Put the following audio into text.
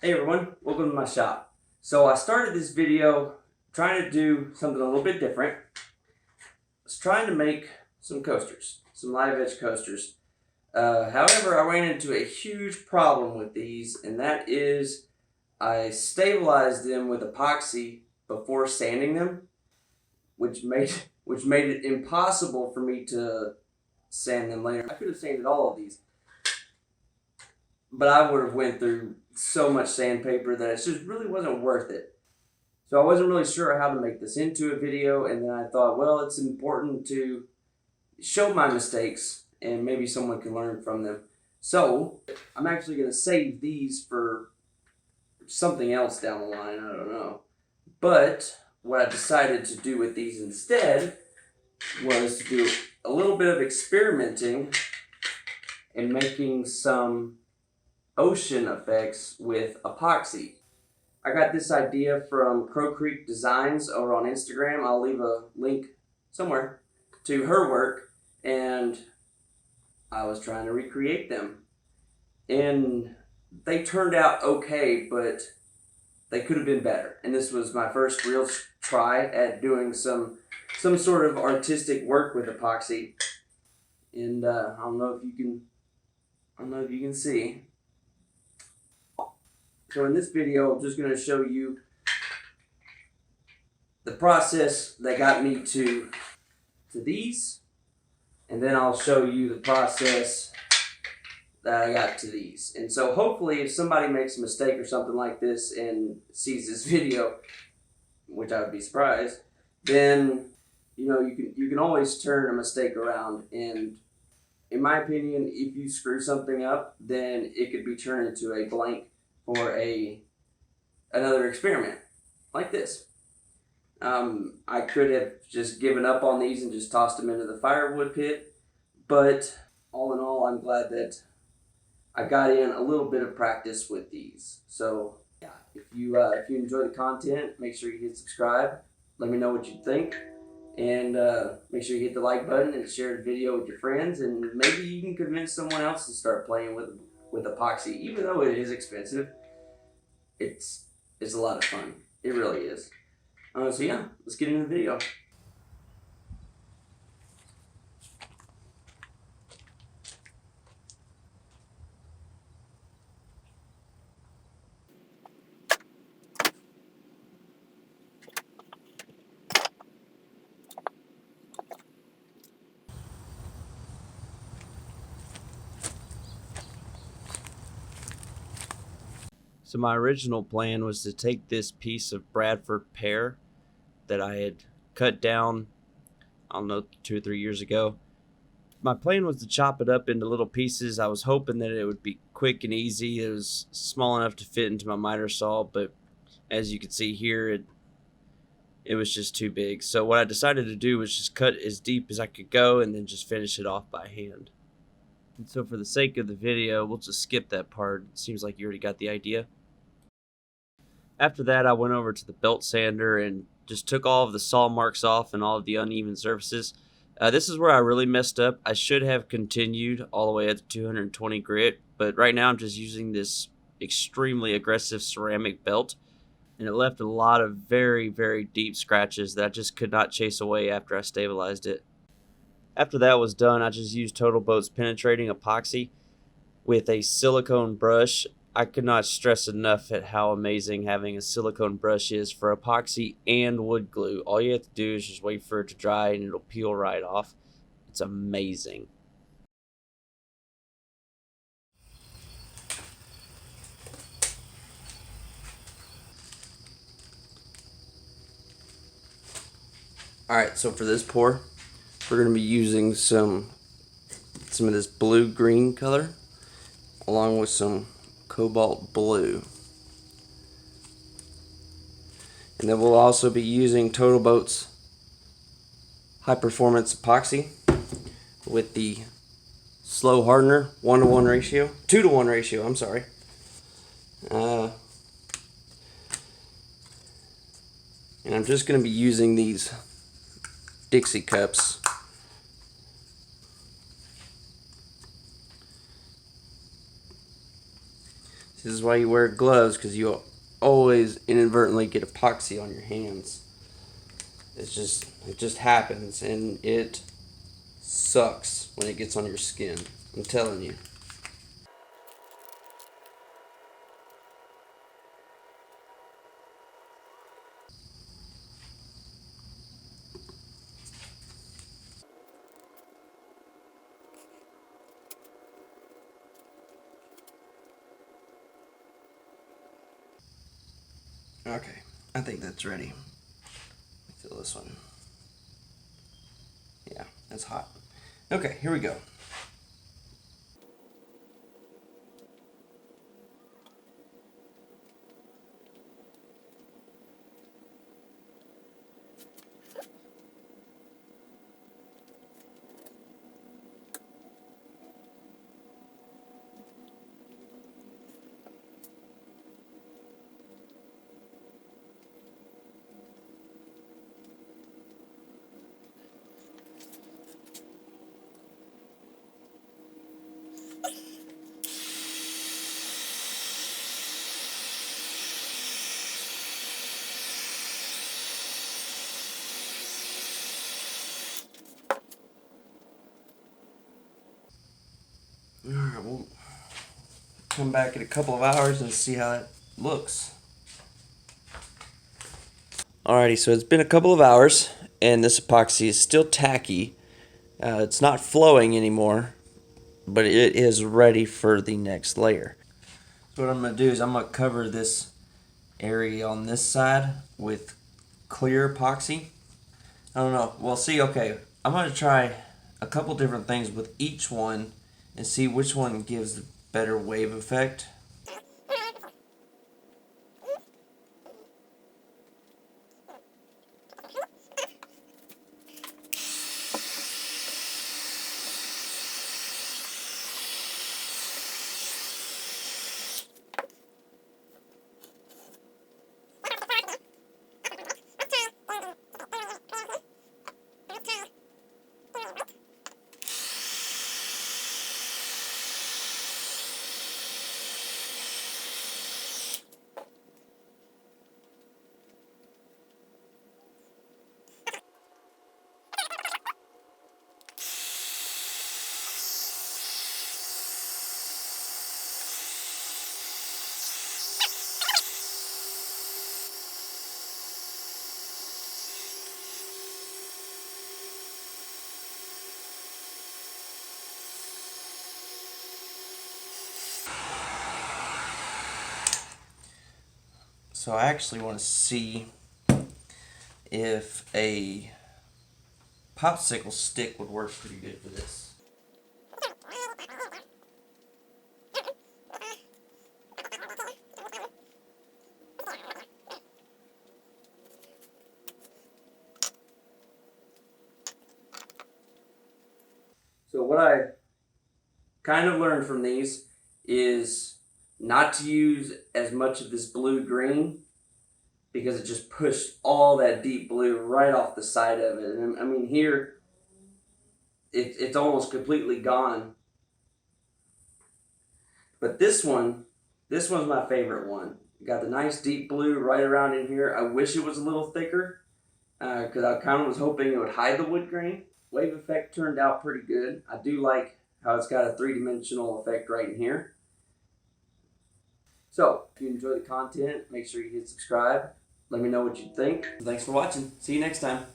Hey everyone, welcome to my shop. So I started this video trying to do something a little bit different. I was trying to make some coasters, some live edge coasters. However, I ran into a huge problem with these, and that is I stabilized them with epoxy before sanding them, which made it impossible for me to sand them later. I could have sanded all of these, but I would have went through so much sandpaper that it just really wasn't worth it. So I wasn't really sure how to make this into a video, and then I thought, well, it's important to show my mistakes and maybe someone can learn from them. So I'm actually going to save these for something else down the line, I don't know. But what I decided to do with these instead was to do a little bit of experimenting and making some ocean effects with epoxy. I got this idea from Crow Creek Designs over on Instagram. I'll leave a link somewhere to her work, and I was trying to recreate them. And they turned out okay, but they could have been better. And this was my first real try at doing some sort of artistic work with epoxy. And I don't know if you can see. So in this video, I'm just going to show you the process that got me to these, and then I'll show you the process that I got to these. And so hopefully if somebody makes a mistake or something like this and sees this video, which I would be surprised, then you can always turn a mistake around. And in my opinion, if you screw something up, then it could be turned into a blank for another experiment like this. I could have just given up on these and just tossed them into the firewood pit, but all in all, I'm glad that I got in a little bit of practice with these. So yeah, if you enjoy the content, make sure you hit subscribe. Let me know what you think, and make sure you hit the like button and share the video with your friends, and maybe you can convince someone else to start playing with epoxy. Even though it is expensive, it's a lot of fun. It really is. So yeah, let's get into the video. So my original plan was to take this piece of Bradford pear that I had cut down, I don't know, 2 or 3 years ago. My plan was to chop it up into little pieces. I was hoping that it would be quick and easy. It was small enough to fit into my miter saw, but as you can see here, it was just too big. So what I decided to do was just cut as deep as I could go and then just finish it off by hand. And so for the sake of the video, we'll just skip that part. It seems like you already got the idea. After that, I went over to the belt sander and just took all of the saw marks off and all of the uneven surfaces. This is where I really messed up. I should have continued all the way at the 220 grit, but right now I'm just using this extremely aggressive ceramic belt, and it left a lot of very, very deep scratches that I just could not chase away after I stabilized it. After that was done, I just used Total Boat's penetrating epoxy with a silicone brush. I could not stress enough at how amazing having a silicone brush is for epoxy and wood glue. All you have to do is just wait for it to dry and it'll peel right off. It's amazing. Alright, so for this pour, we're going to be using some of this blue-green color along with some cobalt blue. And then we'll also be using Total Boat's high performance epoxy with the slow hardener 1-to-1 ratio, 2-to-1 ratio, I'm sorry. And I'm just going to be using these Dixie cups. This is why you wear gloves, because you always inadvertently get epoxy on your hands. It just happens, and it sucks when it gets on your skin. I'm telling you. Okay, I think that's ready. Feel this one. Yeah, that's hot. Okay, here we go. Alright, we'll come back in a couple of hours and see how that looks. Alrighty, so it's been a couple of hours, and this epoxy is still tacky. It's not flowing anymore, but it is ready for the next layer. So what I'm going to do is I'm going to cover this area on this side with clear epoxy. I don't know. We'll see. Okay, I'm going to try a couple different things with each one and see which one gives the better wave effect. So I actually want to see if a popsicle stick would work pretty good for this. So what I kind of learned from these is not to use as much of this blue-green because it just pushed all that deep blue right off the side of it. And I mean here, it's almost completely gone. But this one's my favorite one. Got the nice deep blue right around in here. I wish it was a little thicker because I kind of was hoping it would hide the wood grain. Wave effect turned out pretty good. I do like how it's got a three-dimensional effect right in here. So, if you enjoy the content, make sure you hit subscribe. Let me know what you think. Thanks for watching. See you next time.